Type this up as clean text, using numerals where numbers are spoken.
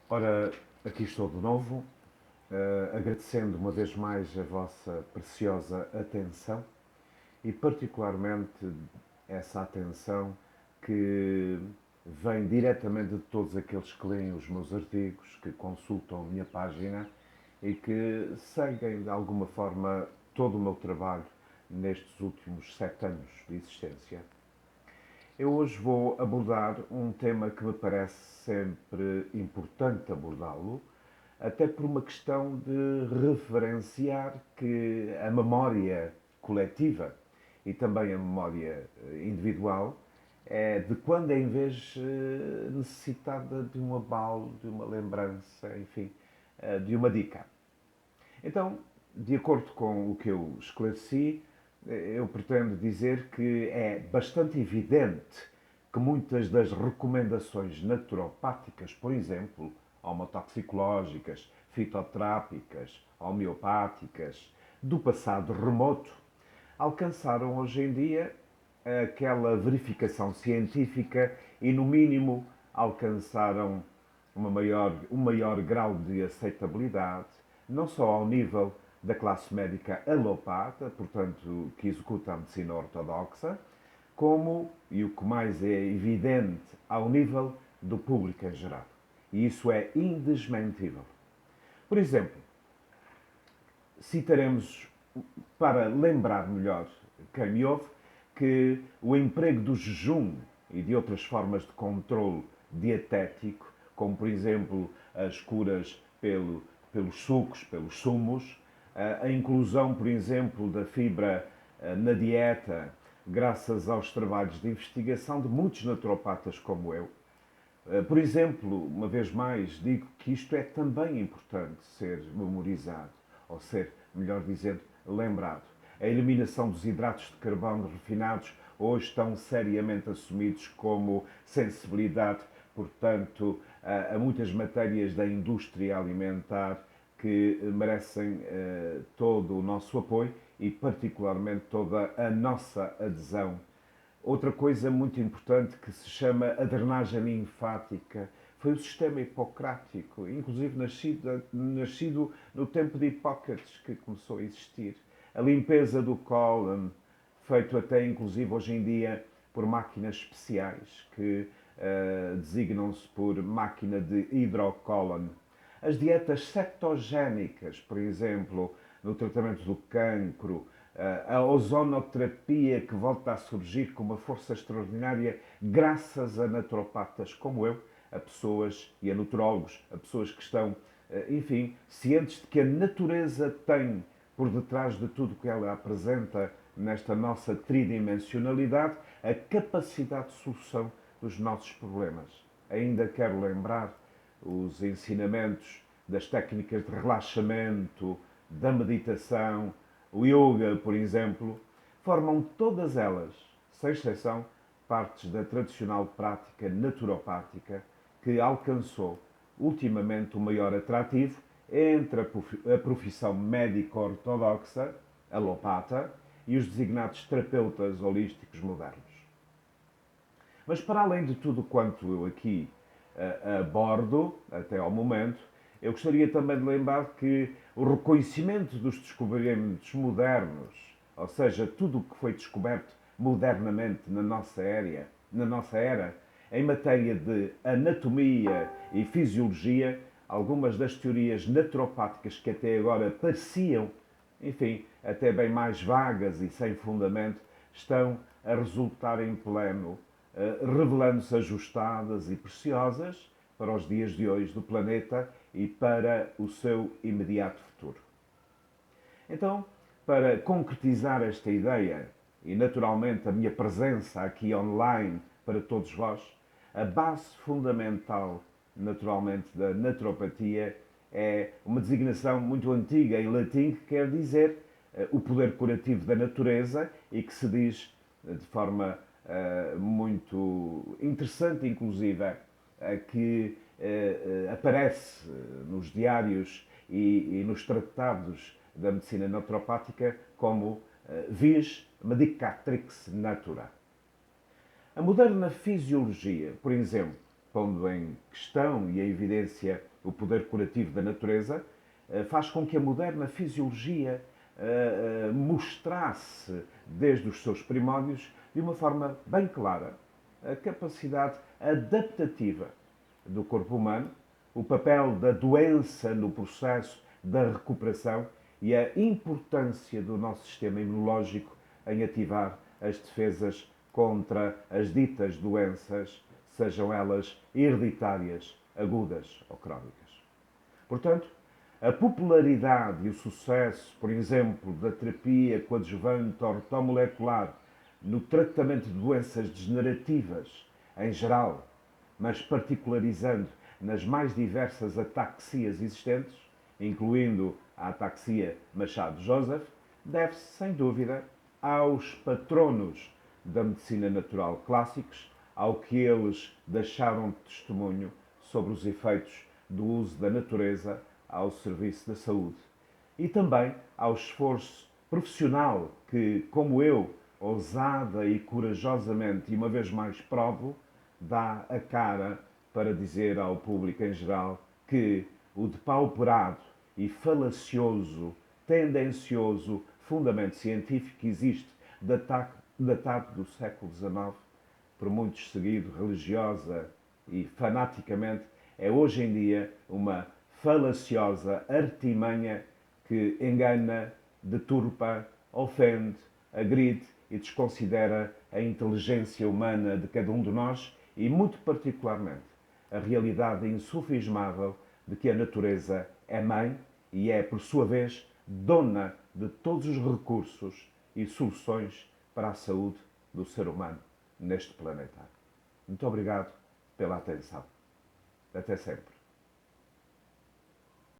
Ora, aqui estou de novo, agradecendo uma vez mais a vossa preciosa atenção e, particularmente, essa atenção que vem diretamente de todos aqueles que leem os meus artigos, que consultam a minha página e que seguem, de alguma forma, todo o meu trabalho nestes últimos 7 anos de existência. Eu hoje vou abordar um tema que me parece sempre importante abordá-lo, até por uma questão de referenciar que a memória coletiva e também a memória individual é de quando em vez necessitada de um abalo, de uma lembrança, enfim, de uma dica. Então, de acordo com o que eu esclareci, eu pretendo dizer que é bastante evidente que muitas das recomendações naturopáticas, por exemplo, homotoxicológicas, fitoterápicas, homeopáticas, do passado remoto, alcançaram hoje em dia aquela verificação científica e, no mínimo, alcançaram um maior grau de aceitabilidade, não só ao nível da classe médica alopata, portanto, que executa a medicina ortodoxa, como, e o que mais é evidente, ao nível do público em geral. E isso é indesmentível. Por exemplo, citaremos, para lembrar melhor quem me ouve, que o emprego do jejum e de outras formas de controle dietético, como por exemplo as curas pelos sucos, pelos sumos, a inclusão, por exemplo, da fibra na dieta, graças aos trabalhos de investigação de muitos naturopatas como eu. Por exemplo, uma vez mais, digo que isto é também importante ser memorizado, ou ser, melhor dizendo, lembrado. A eliminação dos hidratos de carbono refinados hoje estão seriamente assumidos como sensibilidade, portanto, a muitas matérias da indústria alimentar que merecem todo o nosso apoio e, particularmente, toda a nossa adesão. Outra coisa muito importante que se chama a drenagem linfática foi o sistema hipocrático, inclusive nascido no tempo de Hipócrates, que começou a existir. A limpeza do cólon, feito até inclusive hoje em dia por máquinas especiais que designam-se por máquina de hidrocólon. As dietas cetogénicas, por exemplo, no tratamento do cancro, a ozonoterapia que volta a surgir com uma força extraordinária graças a naturopatas como eu, a pessoas e a nutrólogos, a pessoas que estão, enfim, cientes de que a natureza tem por detrás de tudo que ela apresenta nesta nossa tridimensionalidade a capacidade de solução dos nossos problemas. Ainda quero lembrar os ensinamentos das técnicas de relaxamento, da meditação, o yoga, por exemplo, formam todas elas, sem exceção, partes da tradicional prática naturopática que alcançou ultimamente o maior atrativo entre a profissão médico-ortodoxa, alopata, e os designados terapeutas holísticos modernos. Mas para além de tudo quanto eu aqui abordo, até ao momento, eu gostaria também de lembrar que o reconhecimento dos descobrimentos modernos, ou seja, tudo o que foi descoberto modernamente na nossa era, em matéria de anatomia e fisiologia, algumas das teorias naturopáticas que até agora pareciam, enfim, até bem mais vagas e sem fundamento, estão a resultar em pleno, revelando-se ajustadas e preciosas para os dias de hoje do planeta e para o seu imediato futuro. Então, para concretizar esta ideia e naturalmente a minha presença aqui online para todos vós, a base fundamental, naturalmente, da naturopatia é uma designação muito antiga em latim que quer dizer o poder curativo da natureza e que se diz de forma muito interessante, inclusive, que aparece nos diários e nos tratados da medicina naturopática como vis medicatrix natura. A moderna fisiologia, por exemplo, pondo em questão e em evidência o poder curativo da natureza, faz com que a moderna fisiologia mostrasse, desde os seus primórdios, de uma forma bem clara, a capacidade adaptativa do corpo humano, o papel da doença no processo da recuperação e a importância do nosso sistema imunológico em ativar as defesas contra as ditas doenças, sejam elas hereditárias, agudas ou crónicas. Portanto, a popularidade e o sucesso, por exemplo, da terapia coadjuvante ortomolecular no tratamento de doenças degenerativas em geral, mas particularizando nas mais diversas ataxias existentes, incluindo a ataxia Machado-Joseph, deve-se, sem dúvida, aos patronos da medicina natural clássicos, ao que eles deixaram de testemunho sobre os efeitos do uso da natureza ao serviço da saúde. E também ao esforço profissional que, como eu, ousada e corajosamente, e uma vez mais provo, dá a cara para dizer ao público em geral que o depauperado e falacioso, tendencioso fundamento científico que existe datado do século XIX, por muitos seguido religiosa e fanaticamente, é hoje em dia uma falaciosa artimanha que engana, deturpa, ofende, agride e desconsidera a inteligência humana de cada um de nós e, muito particularmente, a realidade insufismável de que a natureza é mãe e é, por sua vez, dona de todos os recursos e soluções para a saúde do ser humano neste planeta. Muito obrigado pela atenção. Até sempre.